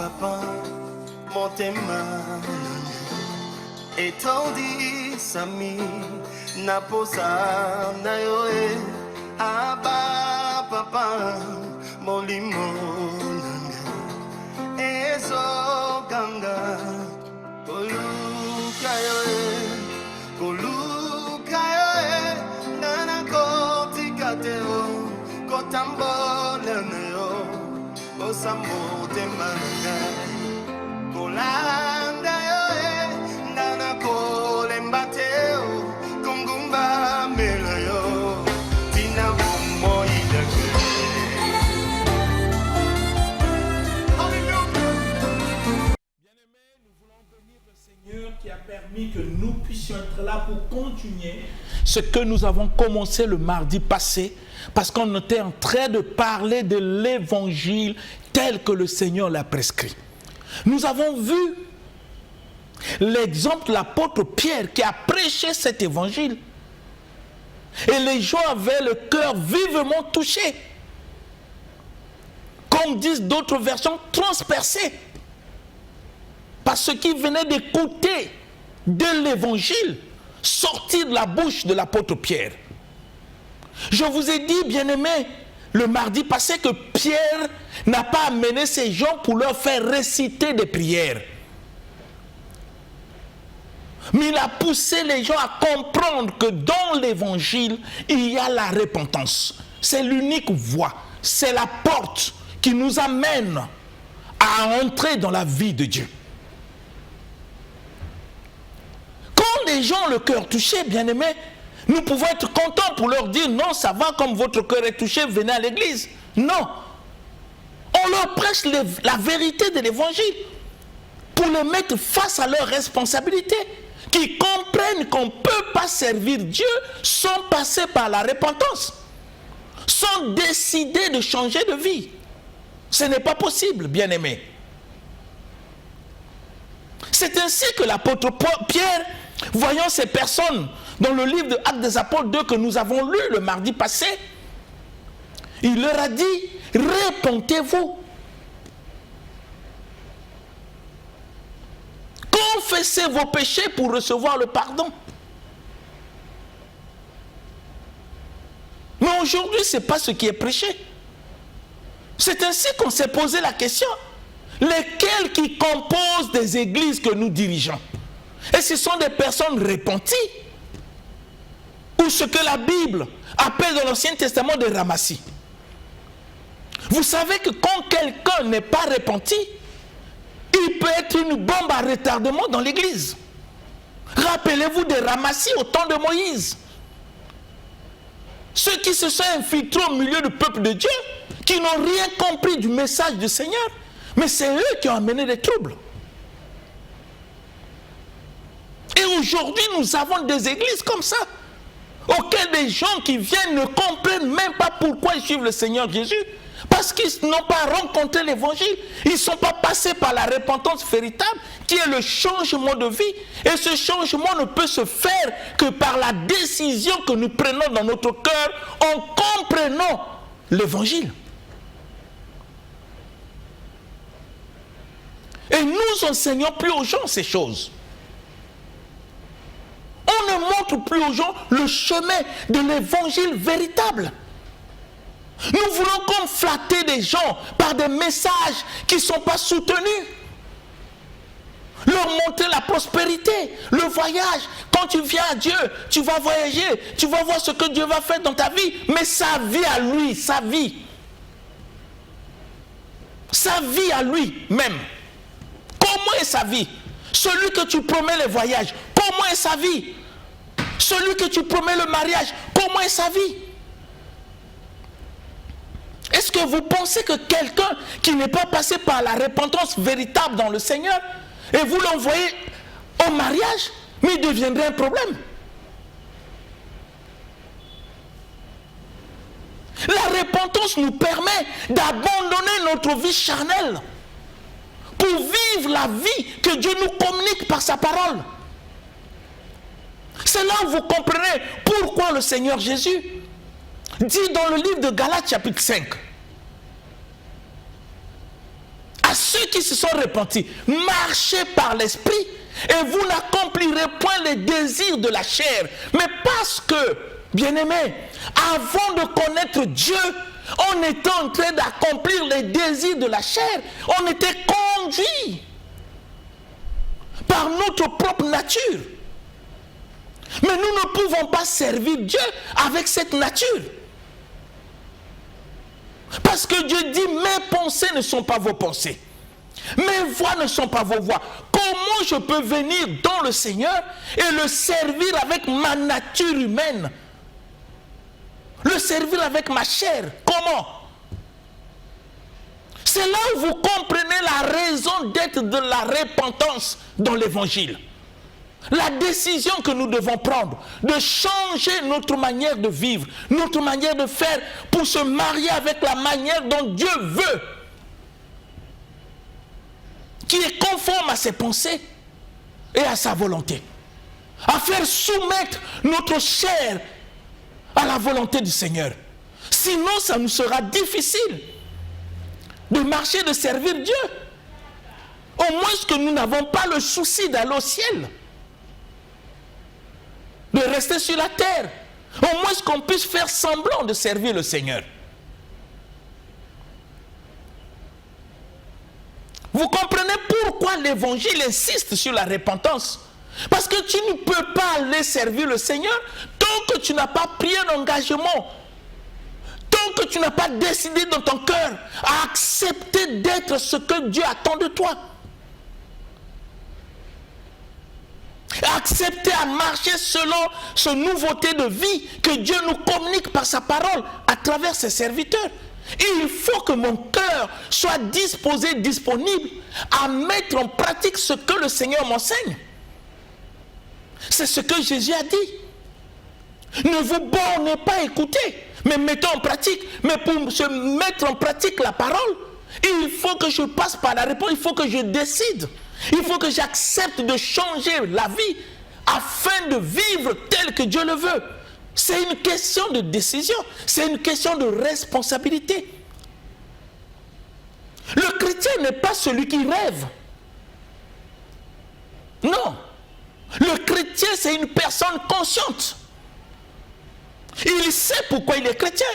papa, mon tema. Etondi sami, naposa na yoe. Aba papa, mon limon. Ezo ganga, koluka yoe. Koluka yoe, nana koti kateo. Kotambo leneo, osamo te manga. Kolanda yoe, nana kolembateo, kongumba melayo, tina bumo idake. Bien-aimés, nous voulons bénir le Seigneur qui a permis que nous puissions être là pour continuer ce que nous avons commencé le mardi passé, parce qu'on était en train de parler de l'évangile tel que le Seigneur l'a prescrit. Nous avons vu l'exemple de l'apôtre Pierre qui a prêché cet évangile. Et les gens avaient le cœur vivement touché. Comme disent d'autres versions, transpercé par ce qu'ils venaient d'écouter de l'évangile sorti de la bouche de l'apôtre Pierre. Je vous ai dit, bien-aimés, le mardi passé que Pierre n'a pas amené ces gens pour leur faire réciter des prières. Mais il a poussé les gens à comprendre que dans l'évangile, il y a la repentance. C'est l'unique voie. C'est la porte qui nous amène à entrer dans la vie de Dieu. Quand les gens ont le cœur touché, bien-aimés, nous pouvons être contents pour leur dire non, ça va, comme votre cœur est touché, venez à l'église. Non. On leur prêche la vérité de l'évangile pour les mettre face à leurs responsabilités, qu'ils comprennent qu'on ne peut pas servir Dieu sans passer par la repentance, sans décider de changer de vie. Ce n'est pas possible, bien-aimés. C'est ainsi que l'apôtre Pierre, voyant ces personnes dans le livre de Actes des Apôtres 2 que nous avons lu le mardi passé, il leur a dit, répentez-vous. Confessez vos péchés pour recevoir le pardon. Mais aujourd'hui, ce n'est pas ce qui est prêché. C'est ainsi qu'on s'est posé la question. Lesquels qui composent des églises que nous dirigeons? Et ce sont des personnes repenties? Ou ce que la Bible appelle dans l'Ancien Testament des ramassis? Vous savez que quand quelqu'un n'est pas repenti, il peut être une bombe à retardement dans l'église. Rappelez-vous des ramassis au temps de Moïse. Ceux qui se sont infiltrés au milieu du peuple de Dieu, qui n'ont rien compris du message du Seigneur, mais c'est eux qui ont amené des troubles. Et aujourd'hui, nous avons des églises comme ça, auxquelles des gens qui viennent ne comprennent même pas pourquoi ils suivent le Seigneur Jésus, parce qu'ils n'ont pas rencontré l'évangile, ils ne sont pas passés par la repentance véritable, qui est le changement de vie. Et ce changement ne peut se faire que par la décision que nous prenons dans notre cœur en comprenant l'évangile. Et nous enseignons plus aux gens ces choses. On ne montre plus aux gens le chemin de l'évangile véritable. Nous voulons comme flatter des gens par des messages qui ne sont pas soutenus. Leur montrer la prospérité, le voyage. Quand tu viens à Dieu, tu vas voyager, tu vas voir ce que Dieu va faire dans ta vie. Mais sa vie à lui, sa vie. Sa vie à lui même. Comment est sa vie? Celui que tu promets le voyage, comment est sa vie? Celui que tu promets le mariage, comment est sa vie? Est-ce que vous pensez que quelqu'un qui n'est pas passé par la repentance véritable dans le Seigneur, et vous l'envoyez au mariage, mais il deviendrait un problème? La repentance nous permet d'abandonner notre vie charnelle pour vivre la vie que Dieu nous communique par sa parole. C'est là où vous comprenez pourquoi le Seigneur Jésus dit dans le livre de Galates chapitre 5, à ceux qui se sont repentis, marchez par l'esprit et vous n'accomplirez point les désirs de la chair. Mais parce que, bien-aimés, avant de connaître Dieu, on était en train d'accomplir les désirs de la chair. On était conduit par notre propre nature. Mais nous ne pouvons pas servir Dieu avec cette nature. Parce que Dieu dit, mes pensées ne sont pas vos pensées. Mes voix ne sont pas vos voix. Comment je peux venir dans le Seigneur et le servir avec ma nature humaine? Le servir avec ma chair. Comment? C'est là où vous comprenez la raison d'être de la repentance dans l'évangile. La décision que nous devons prendre de changer notre manière de vivre, notre manière de faire pour se marier avec la manière dont Dieu veut, qui est conforme à ses pensées et à sa volonté. À faire soumettre notre chair à la volonté du Seigneur. Sinon, ça nous sera difficile de marcher, de servir Dieu. Au moins que nous n'avons pas le souci d'aller au ciel, de rester sur la terre. Au moins qu'on puisse faire semblant de servir le Seigneur. Vous comprenez pourquoi l'évangile insiste sur la repentance? Parce que tu ne peux pas aller servir le Seigneur tant que tu n'as pas pris un engagement, tant que tu n'as pas décidé dans ton cœur à accepter d'être ce que Dieu attend de toi. Accepter à marcher selon cette nouveauté de vie que Dieu nous communique par sa parole à travers ses serviteurs. Et il faut que mon cœur soit disposé, disponible à mettre en pratique ce que le Seigneur m'enseigne. C'est ce que Jésus a dit. Ne vous bornez pas à écouter, mais mettez en pratique. Mais pour se mettre en pratique la parole, il faut que je passe par la réponse, il faut que je décide. Il faut que j'accepte de changer la vie afin de vivre tel que Dieu le veut. C'est une question de décision, c'est une question de responsabilité. Le chrétien n'est pas celui qui rêve. Non. Le chrétien, c'est une personne consciente. Il sait pourquoi il est chrétien.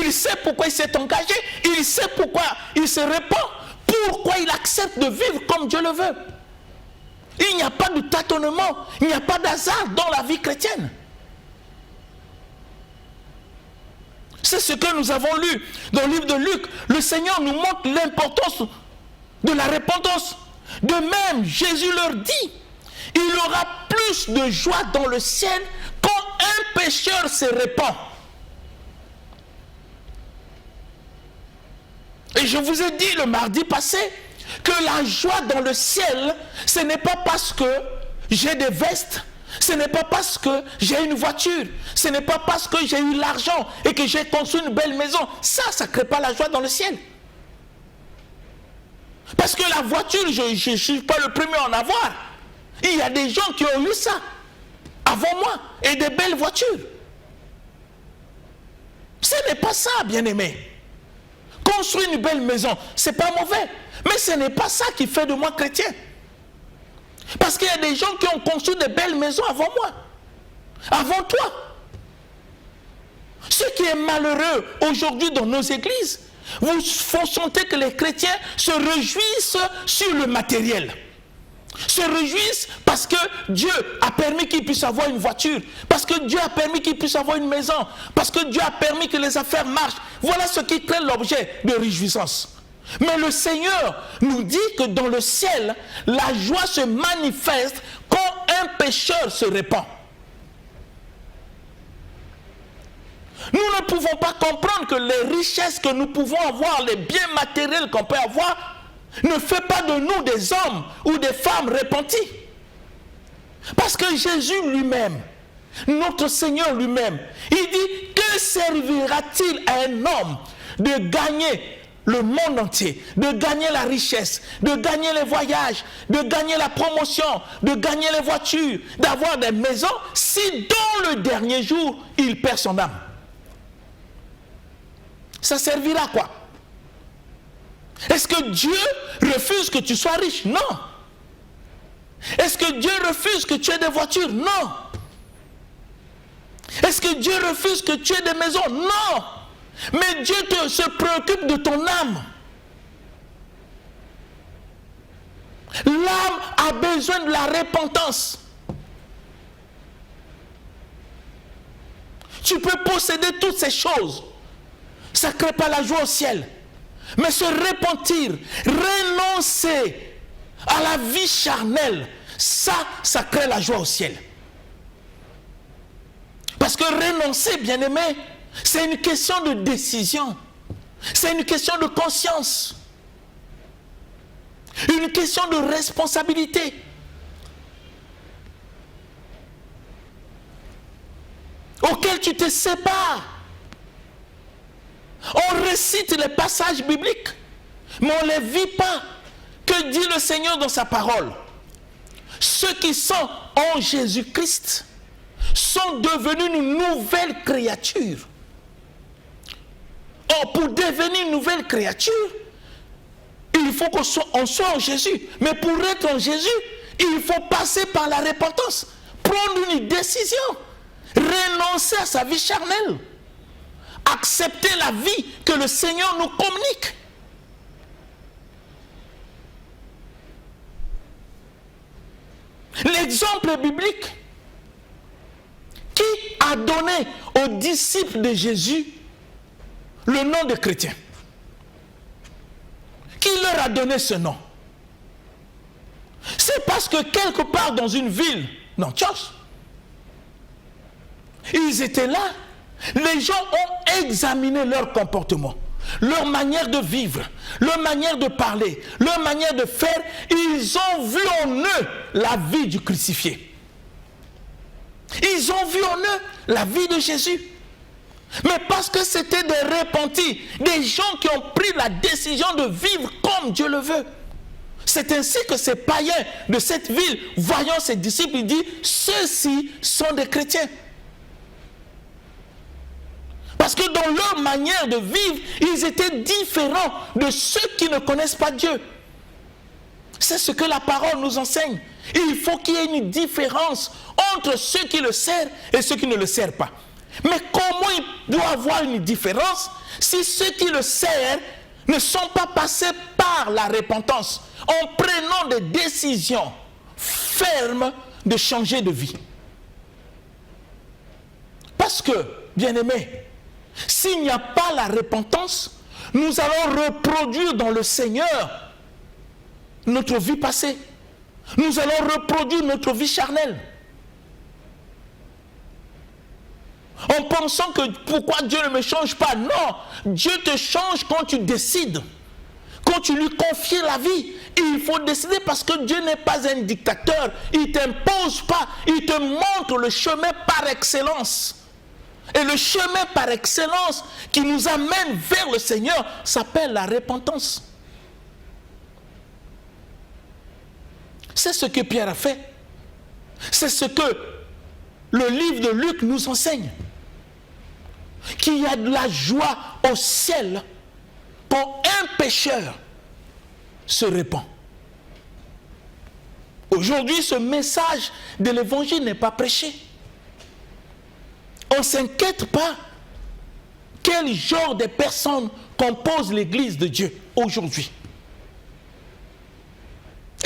Il sait pourquoi il s'est engagé. Il sait pourquoi il se répand. Pourquoi il accepte de vivre comme Dieu le veut. Il n'y a pas de tâtonnement. Il n'y a pas d'hasard dans la vie chrétienne. C'est ce que nous avons lu dans le livre de Luc. Le Seigneur nous montre l'importance de la repentance. De même, Jésus leur dit, il y aura plus de joie dans le ciel quand un pécheur se répand. Et je vous ai dit le mardi passé que la joie dans le ciel, ce n'est pas parce que j'ai des vestes, ce n'est pas parce que j'ai une voiture, ce n'est pas parce que j'ai eu l'argent et que j'ai construit une belle maison. Ça ne crée pas la joie dans le ciel. Parce que la voiture, je ne suis pas le premier à en avoir. Il y a des gens qui ont eu ça avant moi et des belles voitures. Ce n'est pas ça, bien-aimé. Construire une belle maison, ce n'est pas mauvais. Mais ce n'est pas ça qui fait de moi chrétien. Parce qu'il y a des gens qui ont construit des belles maisons avant moi. Avant toi. Ce qui est malheureux aujourd'hui dans nos églises, vous sentez que les chrétiens se réjouissent sur le matériel. Se réjouissent parce que Dieu a permis qu'ils puissent avoir une voiture, parce que Dieu a permis qu'ils puissent avoir une maison, parce que Dieu a permis que les affaires marchent. Voilà ce qui crée l'objet de réjouissance. Mais le Seigneur nous dit que dans le ciel, la joie se manifeste quand un pécheur se répand. Nous ne pouvons pas comprendre que les richesses que nous pouvons avoir, les biens matériels qu'on peut avoir, ne fait pas de nous des hommes ou des femmes repentis. Parce que Jésus lui-même, notre Seigneur lui-même, il dit, que servira-t-il à un homme de gagner le monde entier, de gagner la richesse, de gagner les voyages, de gagner la promotion, de gagner les voitures, d'avoir des maisons, si dans le dernier jour, il perd son âme? Ça servira à quoi? Est-ce que Dieu refuse que tu sois riche? Non. Est-ce que Dieu refuse que tu aies des voitures? Non. Est-ce que Dieu refuse que tu aies des maisons? Non. Mais Dieu se préoccupe de ton âme. L'âme a besoin de la repentance. Tu peux posséder toutes ces choses. Ça ne crée pas la joie au ciel. Mais se repentir, renoncer à la vie charnelle, ça crée la joie au ciel. Parce que renoncer, bien-aimé, c'est une question de décision. C'est une question de conscience. Une question de responsabilité. Auquel tu te sépares. On récite les passages bibliques, mais on ne les vit pas. Que dit le Seigneur dans sa parole? Ceux qui sont en Jésus-Christ sont devenus une nouvelle créature. Or, pour devenir une nouvelle créature, il faut qu'on soit en Jésus. Mais pour être en Jésus, il faut passer par la repentance, prendre une décision, renoncer à sa vie charnelle, accepter la vie que le Seigneur nous communique. L'exemple biblique qui a donné aux disciples de Jésus le nom de chrétien. Qui leur a donné ce nom? C'est parce que quelque part dans une ville, d'Antioche, ils étaient là. Les gens ont examiné leur comportement, leur manière de vivre, leur manière de parler, leur manière de faire. Ils ont vu en eux la vie du crucifié. Ils ont vu en eux la vie de Jésus. Mais parce que c'était des repentis, des gens qui ont pris la décision de vivre comme Dieu le veut. C'est ainsi que ces païens de cette ville, voyant ses disciples, ils disent, ceux-ci sont des chrétiens. Parce que dans leur manière de vivre, ils étaient différents de ceux qui ne connaissent pas Dieu. C'est ce que la parole nous enseigne. Il faut qu'il y ait une différence entre ceux qui le servent et ceux qui ne le servent pas. Mais comment il doit y avoir une différence si ceux qui le servent ne sont pas passés par la repentance en prenant des décisions fermes de changer de vie? Parce que, bien-aimés, s'il n'y a pas la repentance, nous allons reproduire dans le Seigneur notre vie passée. Nous allons reproduire notre vie charnelle. En pensant que pourquoi Dieu ne me change pas? Non, Dieu te change quand tu décides. Quand tu lui confies la vie, il faut décider parce que Dieu n'est pas un dictateur. Il ne t'impose pas, il te montre le chemin par excellence. Et le chemin par excellence qui nous amène vers le Seigneur s'appelle la repentance. C'est ce que Pierre a fait. C'est ce que le livre de Luc nous enseigne. Qu'il y a de la joie au ciel quand un pécheur se répand. Aujourd'hui, ce message de l'évangile n'est pas prêché. On ne s'inquiète pas quel genre de personnes composent l'église de Dieu aujourd'hui.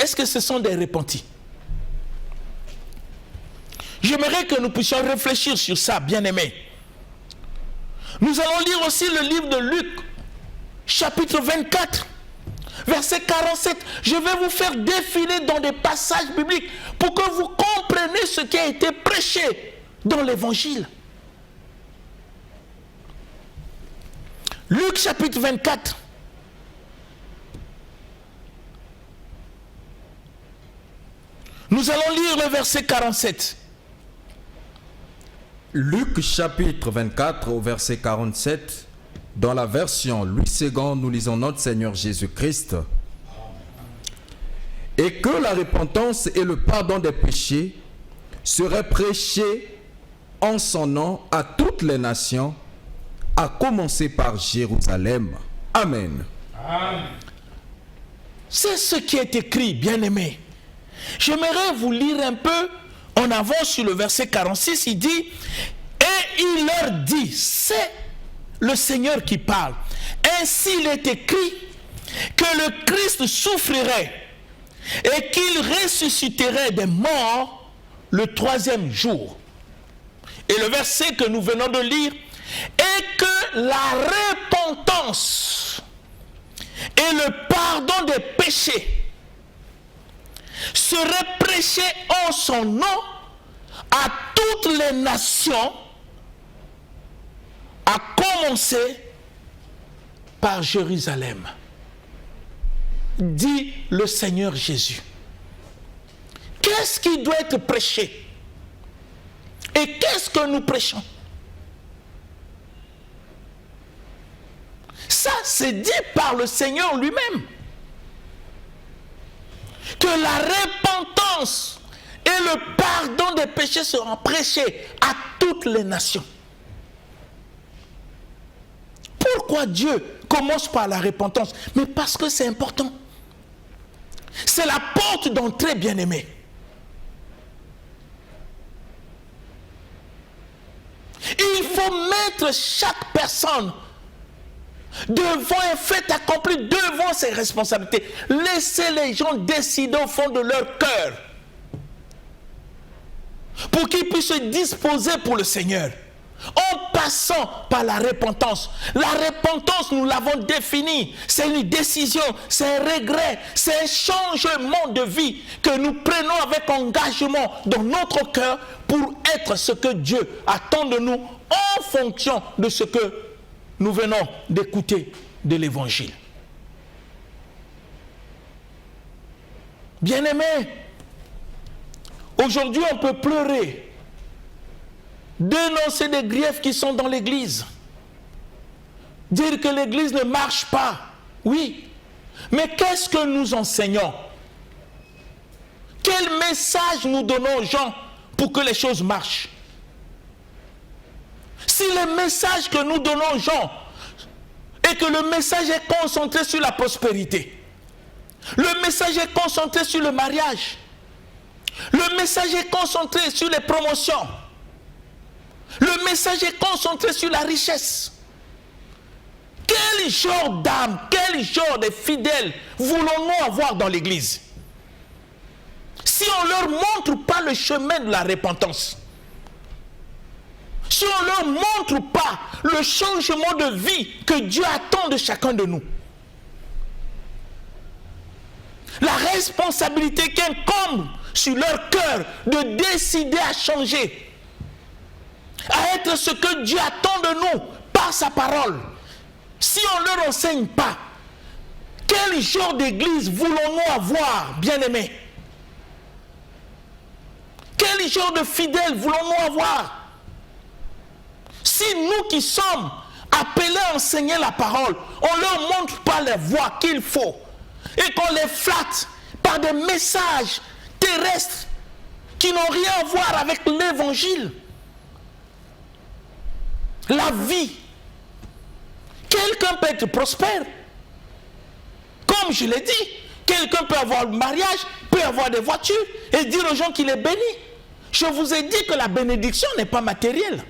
Est-ce que ce sont des repentis? J'aimerais que nous puissions réfléchir sur ça, bien-aimés. Nous allons lire aussi le livre de Luc, chapitre 24, verset 47. Je vais vous faire défiler dans des passages bibliques pour que vous compreniez ce qui a été prêché dans l'évangile. Luc, chapitre 24. Nous allons lire le verset 47. Luc chapitre 24 au verset 47, dans la version Louis II, nous lisons notre Seigneur Jésus-Christ. Et que la repentance et le pardon des péchés seraient prêchés en son nom à toutes les nations, à commencer par Jérusalem. Amen. Amen. C'est ce qui est écrit, bien-aimés. J'aimerais vous lire un peu en avant sur le verset 46. Il dit, et il leur dit, c'est le Seigneur qui parle. Ainsi il est écrit que le Christ souffrirait et qu'il ressusciterait des morts le 3e jour. Et le verset que nous venons de lire, et que la repentance et le pardon des péchés seraient prêchés en son nom à toutes les nations, à commencer par Jérusalem, dit le Seigneur Jésus. Qu'est-ce qui doit être prêché? Et qu'est-ce que nous prêchons? Ça, c'est dit par le Seigneur lui-même. Que la repentance et le pardon des péchés seront prêchés à toutes les nations. Pourquoi Dieu commence par la repentance? Mais parce que c'est important. C'est la porte d'entrée, bien-aimé. Il faut mettre chaque personne devant un fait accompli, devant ses responsabilités. Laissez les gens décider au fond de leur cœur pour qu'ils puissent se disposer pour le Seigneur en passant par la repentance. La repentance, nous l'avons définie, c'est une décision, c'est un regret, c'est un changement de vie que nous prenons avec engagement dans notre cœur pour être ce que Dieu attend de nous en fonction de ce que nous venons d'écouter de l'Évangile. Bien-aimés, aujourd'hui on peut pleurer, dénoncer des griefs qui sont dans l'Église, dire que l'Église ne marche pas, oui, mais qu'est-ce que nous enseignons? Quel message nous donnons aux gens pour que les choses marchent? Si le message que nous donnons aux gens et que le message est concentré sur la prospérité, le message est concentré sur le mariage, le message est concentré sur les promotions, le message est concentré sur la richesse, quel genre d'âme, quel genre de fidèles voulons-nous avoir dans l'Église si on ne leur montre pas le chemin de la repentance? Si on ne leur montre pas le changement de vie que Dieu attend de chacun de nous, la responsabilité qui incombe sur leur cœur de décider à changer, à être ce que Dieu attend de nous par sa parole, si on ne leur enseigne pas, quel genre d'église voulons-nous avoir, bien-aimés? Quel genre de fidèles voulons-nous avoir? Si nous qui sommes appelés à enseigner la parole, on ne leur montre pas les voies qu'il faut et qu'on les flatte par des messages terrestres qui n'ont rien à voir avec l'évangile, la vie, quelqu'un peut être prospère. Comme je l'ai dit, quelqu'un peut avoir le mariage, peut avoir des voitures et dire aux gens qu'il est béni. Je vous ai dit que la bénédiction n'est pas matérielle.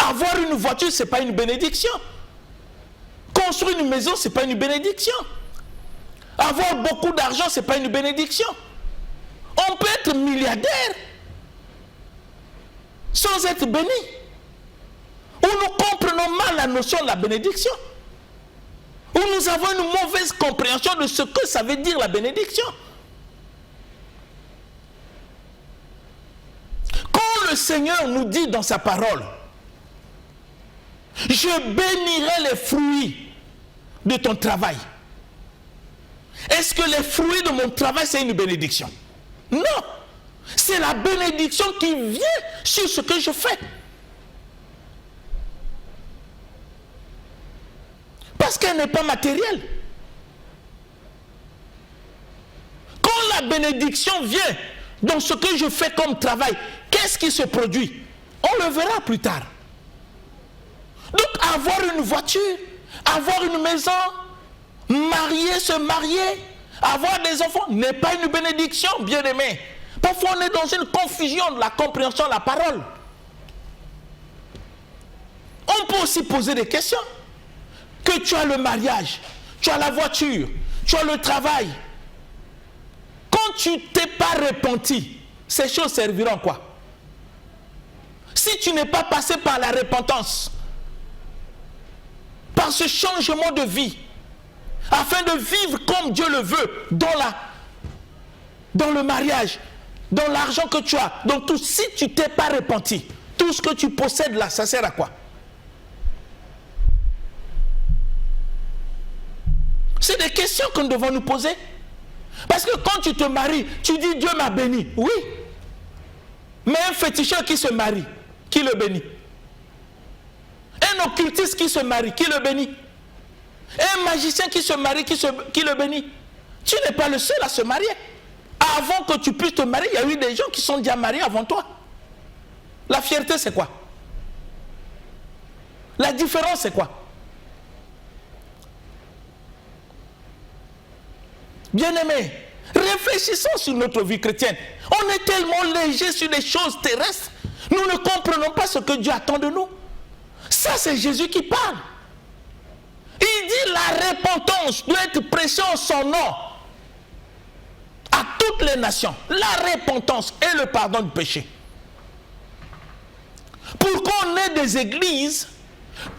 Avoir une voiture, ce n'est pas une bénédiction. Construire une maison, ce n'est pas une bénédiction. Avoir beaucoup d'argent, ce n'est pas une bénédiction. On peut être milliardaire sans être béni. Ou nous comprenons mal la notion de la bénédiction. Ou nous avons une mauvaise compréhension de ce que ça veut dire la bénédiction. Quand le Seigneur nous dit dans sa parole, je bénirai les fruits de ton travail. Est-ce que les fruits de mon travail, c'est une bénédiction? Non. C'est la bénédiction qui vient sur ce que je fais. Parce qu'elle n'est pas matérielle. Quand la bénédiction vient dans ce que je fais comme travail, qu'est-ce qui se produit? On le verra plus tard. Donc avoir une voiture, avoir une maison, se marier, Avoir des enfants n'est pas une bénédiction, bien-aimé. Parfois, on est dans une confusion de la compréhension de la parole. On peut aussi poser des questions. Que tu as le mariage, tu as la voiture, tu as le travail. Quand tu t'es pas repenti, ces choses serviront à quoi? Si tu n'es pas passé par la repentance, par ce changement de vie, afin de vivre comme Dieu le veut, dans le mariage, dans l'argent que tu as, dans tout, si tu ne t'es pas repenti, tout ce que tu possèdes là, ça sert à quoi? C'est des questions que nous devons nous poser. Parce que quand tu te maries, tu dis Dieu m'a béni. Oui. Mais un féticheur qui se marie, qui le bénit? Un occultiste qui se marie, qui le bénit? Un magicien qui se marie, qui le bénit? Tu n'es pas le seul à se marier. Avant que tu puisses te marier, il y a eu des gens qui sont déjà mariés avant toi. La fierté, c'est quoi? La différence, c'est quoi? Bien-aimés, réfléchissons sur notre vie chrétienne. On est tellement léger sur les choses terrestres. Nous ne comprenons pas ce que Dieu attend de nous. Ça, c'est Jésus qui parle. Il dit la repentance doit être prêchée en son nom à toutes les nations. La repentance et le pardon du péché. Pour qu'on ait des églises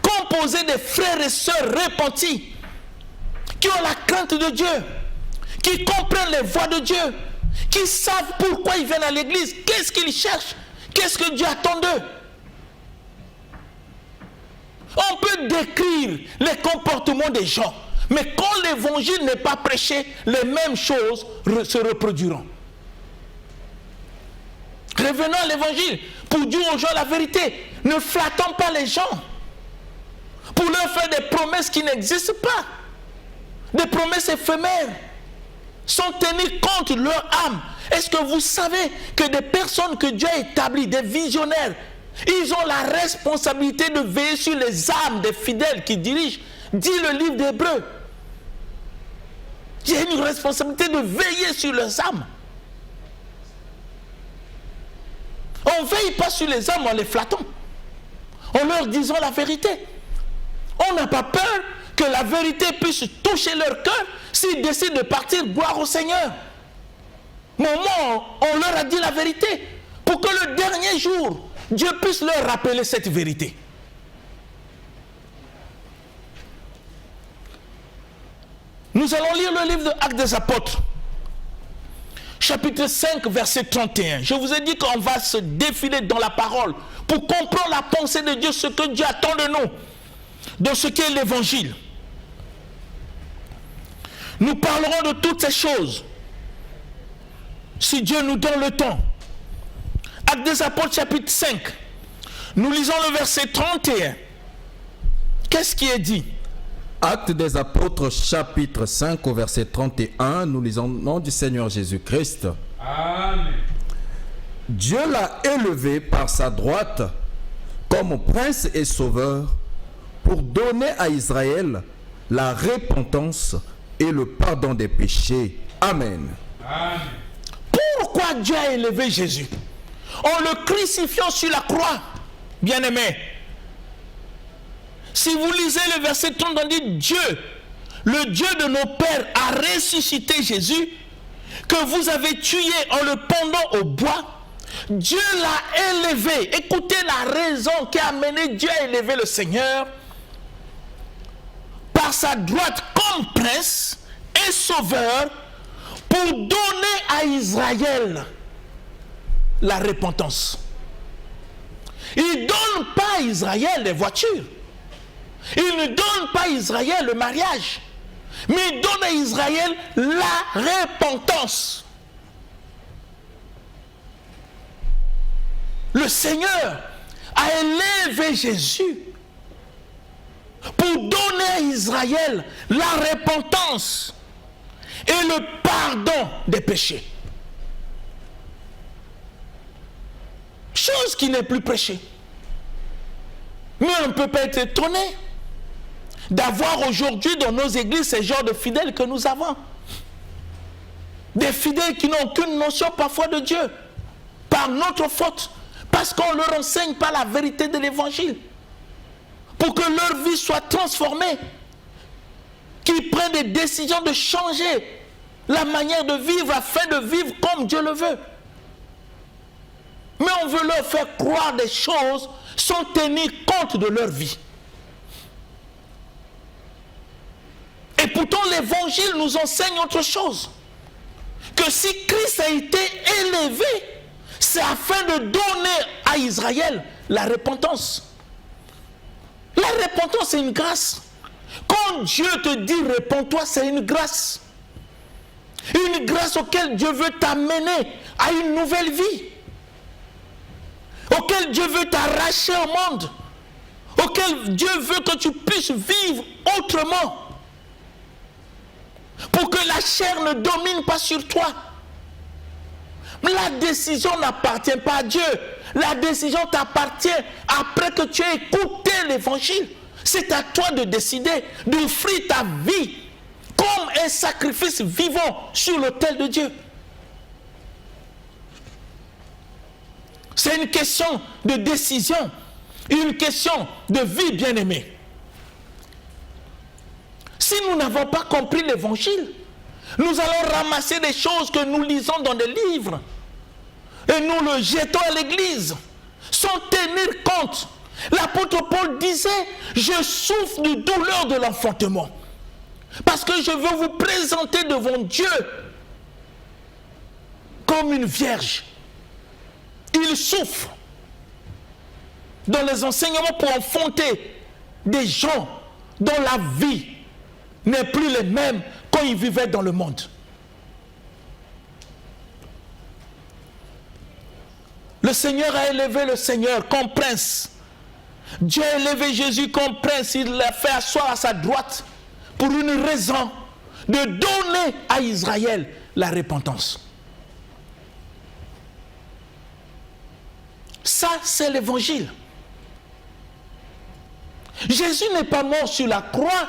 composées de frères et sœurs repentis, qui ont la crainte de Dieu, qui comprennent les voies de Dieu, qui savent pourquoi ils viennent à l'église, qu'est-ce qu'ils cherchent, qu'est-ce que Dieu attend d'eux. On peut décrire les comportements des gens, mais quand l'évangile n'est pas prêché, les mêmes choses se reproduiront. Revenons à l'évangile pour dire aux gens la vérité. Ne flattons pas les gens pour leur faire des promesses qui n'existent pas, des promesses éphémères, sans tenir compte de leur âme. Est-ce que vous savez que des personnes que Dieu a établies, des visionnaires, ils ont la responsabilité de veiller sur les âmes des fidèles qui dirigent? Dit le livre d'Hébreux. Il y a une responsabilité de veiller sur leurs âmes. On ne veille pas sur les âmes en les flattant, en leur disant la vérité. On n'a pas peur que la vérité puisse toucher leur cœur s'ils décident de partir boire au Seigneur. Mais au moins, on leur a dit la vérité pour que le dernier jour, Dieu puisse leur rappeler cette vérité. Nous allons lire le livre de Actes des Apôtres, chapitre 5, verset 31. Je vous ai dit qu'on va se défiler dans la parole pour comprendre la pensée de Dieu, ce que Dieu attend de nous, de ce qu'est l'évangile. Nous parlerons de toutes ces choses, si Dieu nous donne le temps. Actes des Apôtres, chapitre 5. Nous lisons le verset 31. Qu'est-ce qui est dit? Actes des Apôtres, chapitre 5, au verset 31, nous lisons le nom du Seigneur Jésus-Christ. Amen. Dieu l'a élevé par sa droite comme prince et sauveur pour donner à Israël la repentance et le pardon des péchés. Amen. Amen. Pourquoi Dieu a élevé Jésus? En le crucifiant sur la croix, bien-aimé. Si vous lisez le verset 30, on dit Dieu, le Dieu de nos pères, a ressuscité Jésus, que vous avez tué en le pendant au bois. Dieu l'a élevé. Écoutez la raison qui a amené Dieu à élever le Seigneur par sa droite comme prince et sauveur pour donner à Israël la repentance. Il ne donne pas à Israël les voitures. Il ne donne pas à Israël le mariage. Mais il donne à Israël la repentance. Le Seigneur a élevé Jésus pour donner à Israël la repentance et le pardon des péchés. Chose qui n'est plus prêchée. Mais on ne peut pas être étonné d'avoir aujourd'hui dans nos églises ces genres de fidèles que nous avons. Des fidèles qui n'ont aucune notion parfois de Dieu, par notre faute, parce qu'on leur enseigne pas la vérité de l'évangile, pour que leur vie soit transformée, qu'ils prennent des décisions de changer la manière de vivre afin de vivre comme Dieu le veut. Mais on veut leur faire croire des choses sans tenir compte de leur vie. Et pourtant l'évangile nous enseigne autre chose. Que si Christ a été élevé, c'est afin de donner à Israël la repentance. La repentance, c'est une grâce. Quand Dieu te dit réponds-toi, c'est une grâce. Une grâce auquel Dieu veut t'amener à une nouvelle vie. Auquel Dieu veut t'arracher au monde. Auquel Dieu veut que tu puisses vivre autrement. Pour que la chair ne domine pas sur toi. La décision n'appartient pas à Dieu. La décision t'appartient après que tu aies écouté l'évangile. C'est à toi de décider d'offrir ta vie comme un sacrifice vivant sur l'autel de Dieu. C'est une question de décision, une question de vie, bien-aimée. Si nous n'avons pas compris l'évangile, nous allons ramasser des choses que nous lisons dans des livres et nous le jetons à l'église sans tenir compte. L'apôtre Paul disait, je souffre de douleur de l'enfantement parce que je veux vous présenter devant Dieu comme une vierge. Il souffre dans les enseignements pour enfanter des gens dont la vie n'est plus les mêmes quand ils vivaient dans le monde. Le Seigneur a élevé le Seigneur comme prince. Dieu a élevé Jésus comme prince. Il l'a fait asseoir à sa droite pour une raison, de donner à Israël la repentance. Ça, c'est l'évangile. Jésus n'est pas mort sur la croix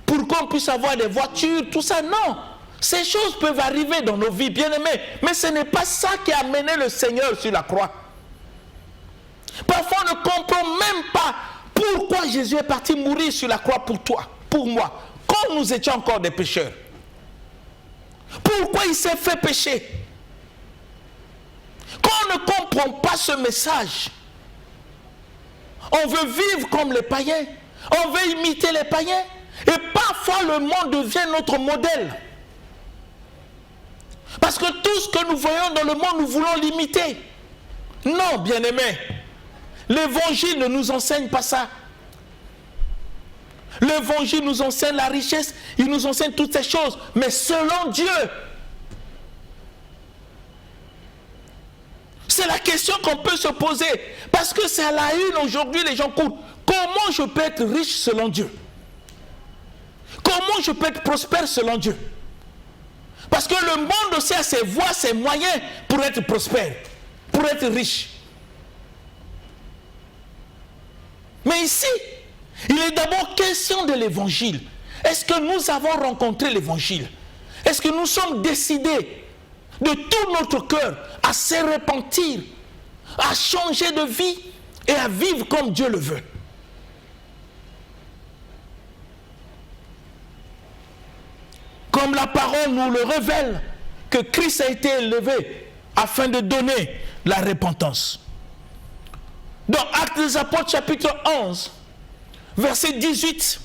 pour qu'on puisse avoir des voitures, tout ça, non. Ces choses peuvent arriver dans nos vies, bien-aimés, mais ce n'est pas ça qui a amené le Seigneur sur la croix. Parfois, on ne comprend même pas pourquoi Jésus est parti mourir sur la croix pour toi, pour moi, quand nous étions encore des pécheurs. Pourquoi il s'est fait pécher? Quand on ne comprend pas ce message, on veut vivre comme les païens, on veut imiter les païens, et parfois le monde devient notre modèle. Parce que tout ce que nous voyons dans le monde, nous voulons l'imiter. Non, bien-aimés, l'évangile ne nous enseigne pas ça. L'évangile nous enseigne la richesse, il nous enseigne toutes ces choses, mais selon Dieu. C'est la question qu'on peut se poser. Parce que c'est à la une aujourd'hui, les gens courent. Comment je peux être riche selon Dieu? Comment je peux être prospère selon Dieu? Parce que le monde aussi a ses voies, ses moyens pour être prospère, pour être riche. Mais ici, il est d'abord question de l'évangile. Est-ce que nous avons rencontré l'évangile? Est-ce que nous sommes décidés de tout notre cœur à se repentir, à changer de vie et à vivre comme Dieu le veut? Comme la parole nous le révèle, que Christ a été élevé afin de donner la repentance. Dans Actes des Apôtres chapitre 11, verset 18,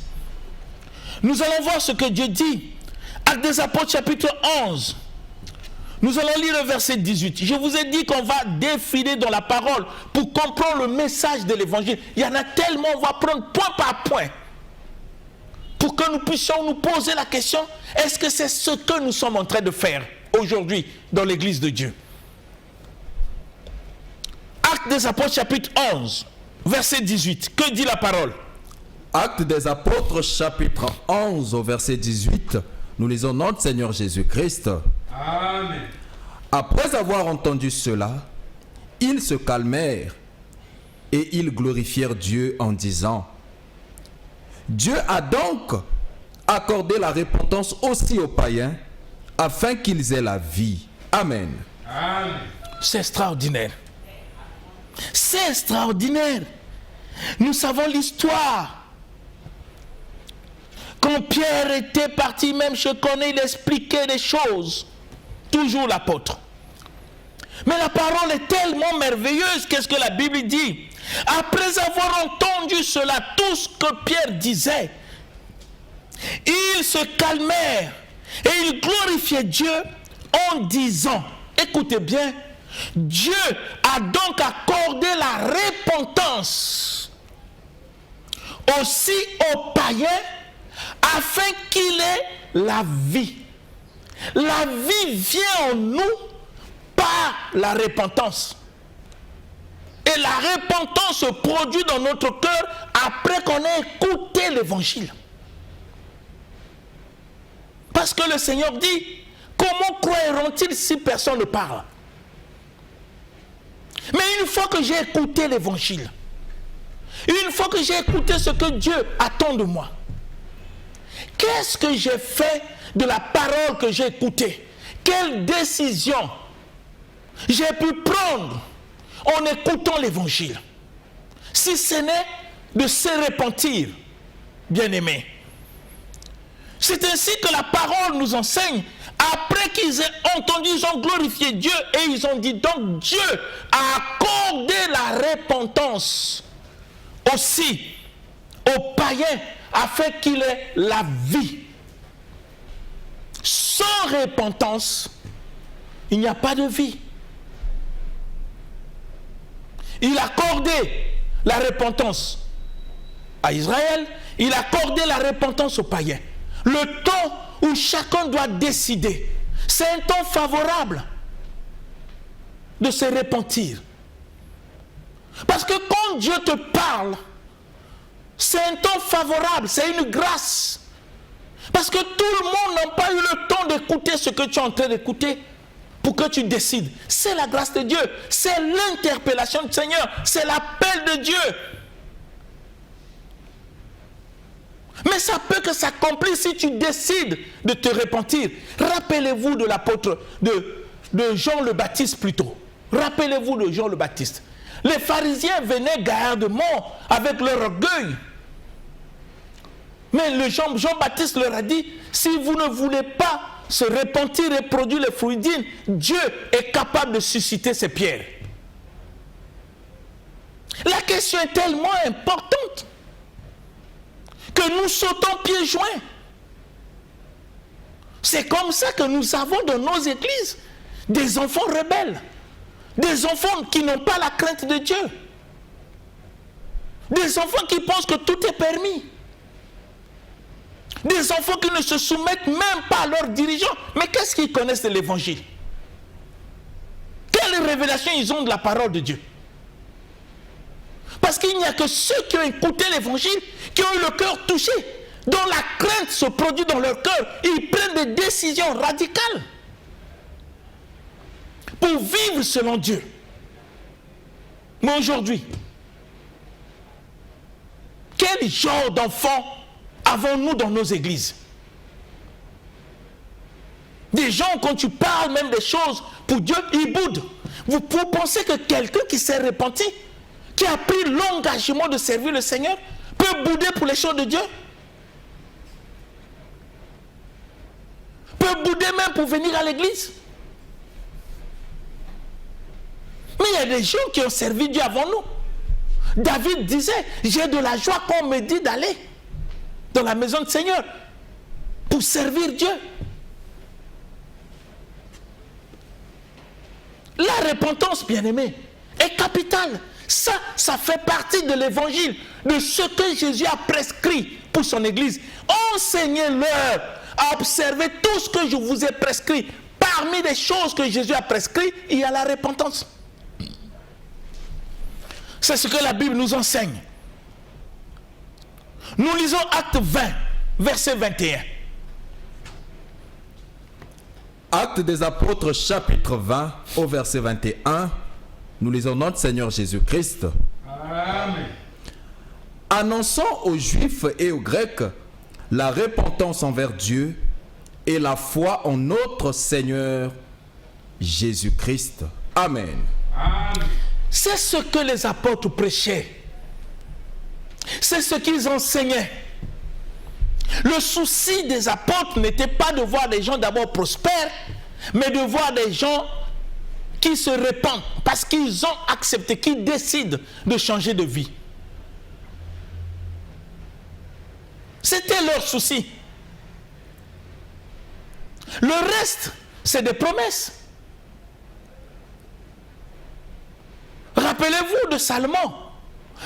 nous allons voir ce que Dieu dit. Actes des Apôtres chapitre 11, nous allons lire le verset 18. Je vous ai dit qu'on va défiler dans la parole pour comprendre le message de l'évangile. Il y en a tellement, on va prendre point par point pour que nous puissions nous poser la question, est-ce que c'est ce que nous sommes en train de faire aujourd'hui dans l'église de Dieu? Actes des Apôtres chapitre 11, verset 18. Que dit la parole? Actes des Apôtres chapitre 11 au verset 18. Nous lisons notre Seigneur Jésus-Christ. Amen. Après avoir entendu cela, ils se calmèrent et ils glorifièrent Dieu en disant, Dieu a donc accordé la repentance aussi aux païens afin qu'ils aient la vie. Amen. C'est extraordinaire. C'est extraordinaire. Nous savons l'histoire. Quand Pierre était parti, même chez Corneille, il expliquait des choses. Toujours l'apôtre. Mais la parole est tellement merveilleuse. Qu'est-ce que la Bible dit? Après avoir entendu cela, tout ce que Pierre disait, ils se calmèrent et ils glorifiaient Dieu en disant, écoutez bien, Dieu a donc accordé la repentance aussi aux païens afin qu'il ait la vie. La vie vient en nous par la repentance. Et la repentance se produit dans notre cœur après qu'on ait écouté l'évangile. Parce que le Seigneur dit, comment croiront-ils si personne ne parle? Mais une fois que j'ai écouté l'évangile, une fois que j'ai écouté ce que Dieu attend de moi, qu'est-ce que j'ai fait de la parole que j'ai écoutée? Quelle décision j'ai pu prendre en écoutant l'évangile? Si ce n'est de se repentir, bien-aimés. C'est ainsi que la parole nous enseigne. Après qu'ils aient entendu, ils ont glorifié Dieu et ils ont dit, donc Dieu a accordé la repentance aussi aux païens afin qu'il ait la vie. Sans repentance, il n'y a pas de vie. Il a accordé la repentance à Israël, il a accordé la repentance aux païens. Le temps où chacun doit décider, c'est un temps favorable de se repentir. Parce que quand Dieu te parle, c'est un temps favorable, c'est une grâce. Parce que tout le monde n'a pas eu le temps d'écouter ce que tu es en train d'écouter pour que tu décides. C'est la grâce de Dieu, c'est l'interpellation du Seigneur, c'est l'appel de Dieu. Mais ça peut que s'accomplisse si tu décides de te repentir. Rappelez-vous de l'apôtre, de Jean le Baptiste plutôt. Rappelez-vous de Jean le Baptiste. Les pharisiens venaient gaillardement avec leur orgueil. Mais Jean-Baptiste leur a dit, si vous ne voulez pas se repentir et produire les fruits dignes, Dieu est capable de susciter ces pierres. La question est tellement importante que nous sautons pieds joints. C'est comme ça que nous avons dans nos églises des enfants rebelles, des enfants qui n'ont pas la crainte de Dieu, des enfants qui pensent que tout est permis, des enfants qui ne se soumettent même pas à leurs dirigeants. Mais qu'est-ce qu'ils connaissent de l'évangile? Quelle révélation ils ont de la parole de Dieu? Parce qu'il n'y a que ceux qui ont écouté l'évangile, qui ont eu le cœur touché, dont la crainte se produit dans leur cœur. Ils prennent des décisions radicales pour vivre selon Dieu. Mais aujourd'hui, quel genre d'enfants avons-nous dans nos églises? Des gens, quand tu parles même des choses pour Dieu, ils boudent. Vous pensez que quelqu'un qui s'est repenti, qui a pris l'engagement de servir le Seigneur, peut bouder pour les choses de Dieu? Peut bouder même pour venir à l'église? Mais il y a des gens qui ont servi Dieu avant nous. David disait, j'ai de la joie quand on me dit d'aller dans la maison du Seigneur pour servir Dieu. La repentance, bien-aimé, est capitale. Ça fait partie de l'évangile, de ce que Jésus a prescrit pour son église. Enseignez-leur à observer tout ce que je vous ai prescrit. Parmi les choses que Jésus a prescrit, il y a la repentance. C'est ce que la Bible nous enseigne. Nous lisons Acte 20, verset 21. Actes des Apôtres, chapitre 20, au verset 21. Nous lisons notre Seigneur Jésus-Christ. Amen. Annonçant aux Juifs et aux Grecs la repentance envers Dieu et la foi en notre Seigneur Jésus-Christ. Amen. C'est ce que les apôtres prêchaient. C'est ce qu'ils enseignaient. Le souci des apôtres n'était pas de voir des gens d'abord prospères, mais de voir des gens qui se répandent parce qu'ils ont accepté, qui décident de changer de vie. C'était leur souci. Le reste, c'est des promesses. Rappelez-vous de Salomon.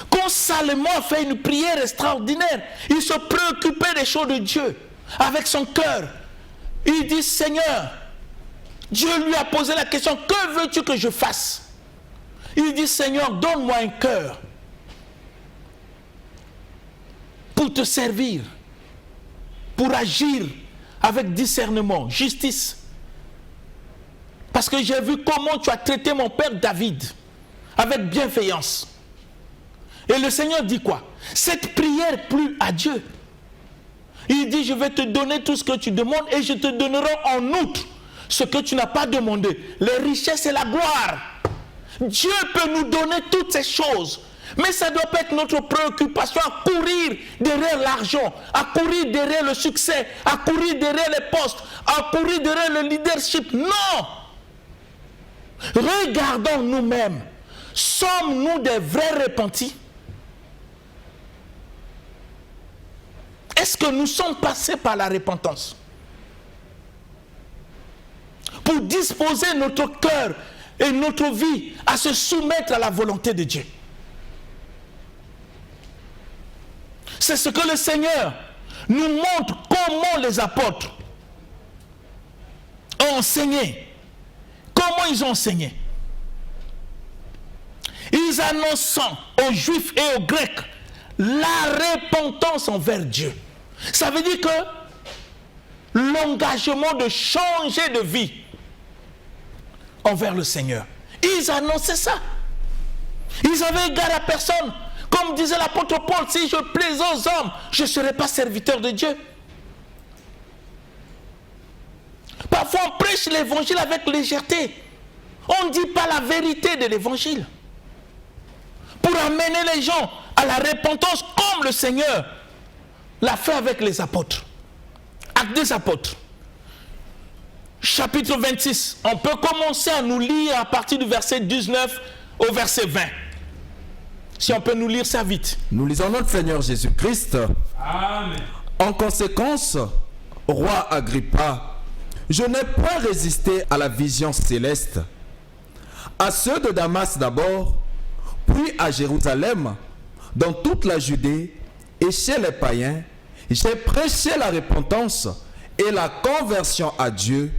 Quand Salomon a fait une prière extraordinaire, il se préoccupait des choses de Dieu avec son cœur. Il dit, Seigneur, Dieu lui a posé la question, que veux-tu que je fasse? Il dit, Seigneur, donne-moi un cœur pour te servir, pour agir avec discernement, justice. Parce que j'ai vu comment tu as traité mon père David avec bienveillance. Et le Seigneur dit quoi? Cette prière plut à Dieu. Il dit, je vais te donner tout ce que tu demandes et je te donnerai en outre ce que tu n'as pas demandé. Les richesses et la gloire. Dieu peut nous donner toutes ces choses. Mais ça ne doit pas être notre préoccupation à courir derrière l'argent, à courir derrière le succès, à courir derrière les postes, à courir derrière le leadership. Non! Regardons nous-mêmes. Sommes-nous des vrais repentis? Est-ce que nous sommes passés par la repentance? Pour disposer notre cœur et notre vie à se soumettre à la volonté de Dieu. C'est ce que le Seigneur nous montre comment les apôtres ont enseigné. Comment ils ont enseigné? Ils annonçant aux Juifs et aux Grecs la repentance envers Dieu. Ça veut dire que l'engagement de changer de vie envers le Seigneur. Ils annonçaient ça. Ils avaient égard à personne. Comme disait l'apôtre Paul, si je plais aux hommes, je ne serai pas serviteur de Dieu. Parfois on prêche l'évangile avec légèreté. On ne dit pas la vérité de l'évangile. Pour amener les gens à la repentance comme le Seigneur l'a fait avec les apôtres. Actes des apôtres. Chapitre 26. On peut commencer à nous lire à partir du verset 19 au verset 20. Si on peut nous lire ça vite. Nous lisons notre Seigneur Jésus-Christ. Amen. En conséquence, roi Agrippa, je n'ai point résisté à la vision céleste. À ceux de Damas d'abord, puis à Jérusalem, dans toute la Judée et chez les païens, j'ai prêché la repentance et la conversion à Dieu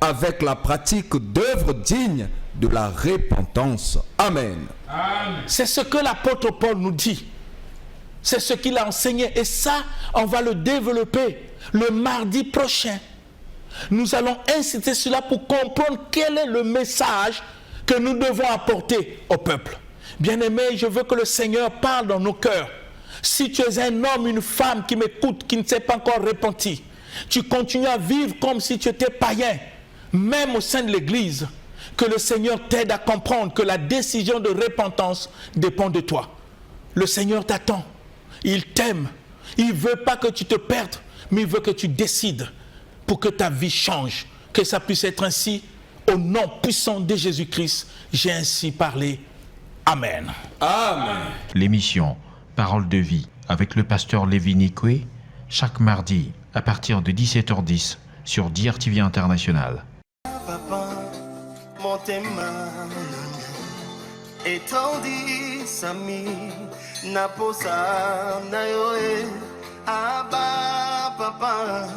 avec la pratique d'œuvres dignes de la repentance. Amen. Amen. C'est ce que l'apôtre Paul nous dit. C'est ce qu'il a enseigné. Et ça, on va le développer le mardi prochain. Nous allons inciter cela pour comprendre quel est le message que nous devons apporter au peuple. Bien-aimé, je veux que le Seigneur parle dans nos cœurs. Si tu es un homme, une femme qui m'écoute, qui ne s'est pas encore repenti, tu continues à vivre comme si tu étais païen, même au sein de l'Église, que le Seigneur t'aide à comprendre que la décision de repentance dépend de toi. Le Seigneur t'attend. Il t'aime. Il ne veut pas que tu te perdes, mais il veut que tu décides pour que ta vie change. Que ça puisse être ainsi. Au nom puissant de Jésus-Christ, j'ai ainsi parlé. Amen. Amen. L'émission Parole de vie avec le pasteur Lévi Nikwe, chaque mardi à partir de 17h10 sur DRTV International. Papa, motema etondi sami naposa na yoe aba papa